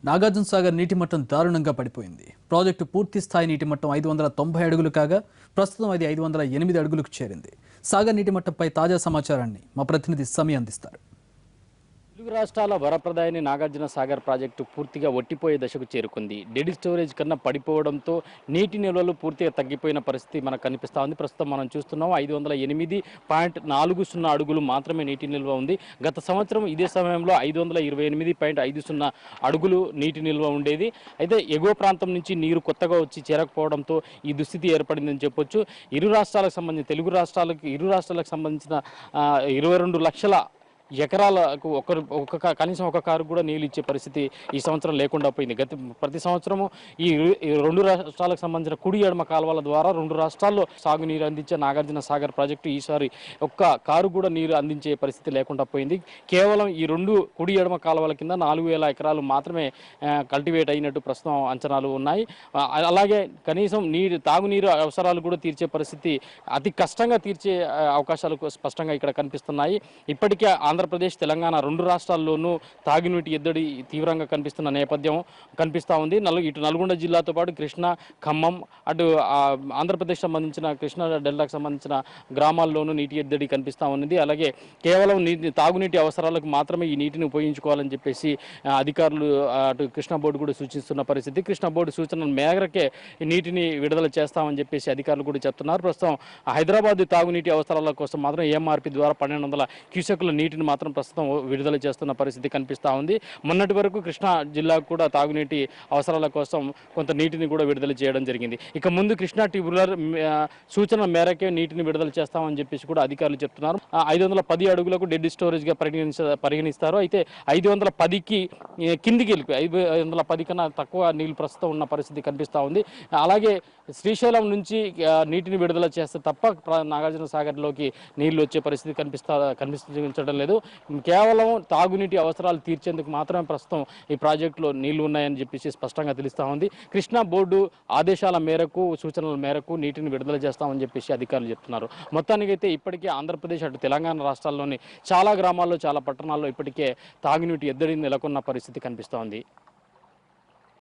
నాగార్జున సాగర్ నీటి మట్టం దారుణంగా పడిపోయింది. ప్రాజెక్టు పూర్తి స్థాయి నీటి మట్టం 590 అడుగులు కాగా ప్రస్తుతం అది 508 అడుగులకు చేరింది. సాగర్ నీటి మట్టంపై తాజా సమాచారాన్ని మా ప్రతినిధి సమీ అందిస్తారు. తెలుగు రాష్ట్రాల వరప్రదాయని నాగార్జున సాగర్ ప్రాజెక్టు పూర్తిగా ఒట్టిపోయే దశకు చేరుకుంది. డెడ్ స్టోరేజ్ కన్నా పడిపోవడంతో నీటి నిల్వలు పూర్తిగా తగ్గిపోయిన పరిస్థితి మనకు కనిపిస్తూ ఉంది. ప్రస్తుతం మనం చూస్తున్నాం 508.40 అడుగులు మాత్రమే నీటి నిల్వ ఉంది. గత సంవత్సరం ఇదే సమయంలో 528.50 అడుగులు నీటి నిల్వ ఉండేది. అయితే ఎగువ ప్రాంతం నుంచి నీరు కొత్తగా వచ్చి చేరకపోవడంతో ఈ దుస్థితి ఏర్పడిందని చెప్పొచ్చు. తెలుగు రాష్ట్రాలకు సంబంధించిన 22 లక్షల ఎకరాలకు కనీసం ఒక కారు కూడా నీళ్ళు ఇచ్చే పరిస్థితి ఈ సంవత్సరం లేకుండా పోయింది. ప్రతి సంవత్సరము ఈ రెండు రాష్ట్రాలకు సంబంధించిన కుడి ఎడమ కాలువల ద్వారా రెండు రాష్ట్రాల్లో సాగునీరు అందించే నాగార్జున సాగర్ ప్రాజెక్టు ఈసారి ఒక్క కారు కూడా నీరు అందించే పరిస్థితి లేకుండా పోయింది. కేవలం ఈ రెండు కుడి ఎడమ కాలువల కింద 4,000 ఎకరాలు మాత్రమే కల్టివేట్ అయినట్టు ప్రస్తుతం అంచనాలు ఉన్నాయి. అలాగే కనీసం తాగునీరు అవసరాలు కూడా తీర్చే పరిస్థితి అతి కష్టంగా తీర్చే అవకాశాలు స్పష్టంగా ఇక్కడ కనిపిస్తున్నాయి. ఇప్పటికే ఆంధ్రప్రదేశ్ తెలంగాణ రెండు రాష్ట్రాల్లోనూ తాగునీటి ఎద్దడి తీవ్రంగా కనిపిస్తున్న నేపథ్యం కనిపిస్తూ ఉంది. ఇటు నల్గొండ జిల్లాతో పాటు కృష్ణా, ఖమ్మం, అటు ఆంధ్రప్రదేశ్ సంబంధించిన కృష్ణా డెల్టాకు సంబంధించిన గ్రామాల్లోనూ నీటి ఎద్దడి కనిపిస్తూ ఉన్నది. అలాగే కేవలం తాగునీటి అవసరాలకు మాత్రమే ఈ నీటిని ఉపయోగించుకోవాలని చెప్పేసి అధికారులు అటు కృష్ణా బోర్డు కూడా సూచిస్తున్న పరిస్థితి. కృష్ణా బోర్డు సూచనల మేరకే నీటిని విడుదల చేస్తామని చెప్పేసి అధికారులు కూడా చెప్తున్నారు. ప్రస్తుతం హైదరాబాద్ తాగునీటి అవసరాల కోసం మాత్రం ఎంఆర్పి ద్వారా 1,200 క్యూసెక్కుల నీటిని మాత్రం ప్రస్తుతం విడుదల చేస్తున్న పరిస్థితి కనిపిస్తూ ఉంది. మొన్నటి వరకు కృష్ణా జిల్లాకు కూడా తాగునీటి అవసరాల కోసం కొంత నీటిని కూడా విడుదల చేయడం జరిగింది. ఇక ముందు కృష్ణా ట్రిబ్యునల్ సూచనల మేరకే నీటిని విడుదల చేస్తామని చెప్పేసి కూడా అధికారులు చెప్తున్నారు. 510 అడుగులకు డెడ్ స్టోరేజ్గా పరిగణిస్తారు. అయితే 510కి కిందికి వెళ్ళి 510 కన్నా తక్కువ నీళ్లు ప్రస్తుతం ఉన్న పరిస్థితి కనిపిస్తూ ఉంది. అలాగే శ్రీశైలం నుంచి నీటిని విడుదల చేస్తే తప్ప నాగార్జున సాగర్లోకి నీళ్లు వచ్చే పరిస్థితి కనిపించడం లేదు. కేవలం తాగునీటి అవసరాలు తీర్చేందుకు మాత్రమే ప్రస్తుతం ఈ ప్రాజెక్టులో నీళ్లు ఉన్నాయని చెప్పేసి స్పష్టంగా తెలుస్తూ ఉంది. కృష్ణా బోర్డు ఆదేశాల మేరకు సూచనల మేరకు నీటిని విడుదల చేస్తామని చెప్పేసి అధికారులు చెప్తున్నారు. మొత్తానికైతే ఇప్పటికే ఆంధ్రప్రదేశ్ అటు తెలంగాణ రాష్ట్రాల్లోని చాలా గ్రామాల్లో చాలా పట్టణాల్లో ఇప్పటికే తాగునీటి ఎద్దడి నెలకొన్న పరిస్థితి కనిపిస్తూ ఉంది.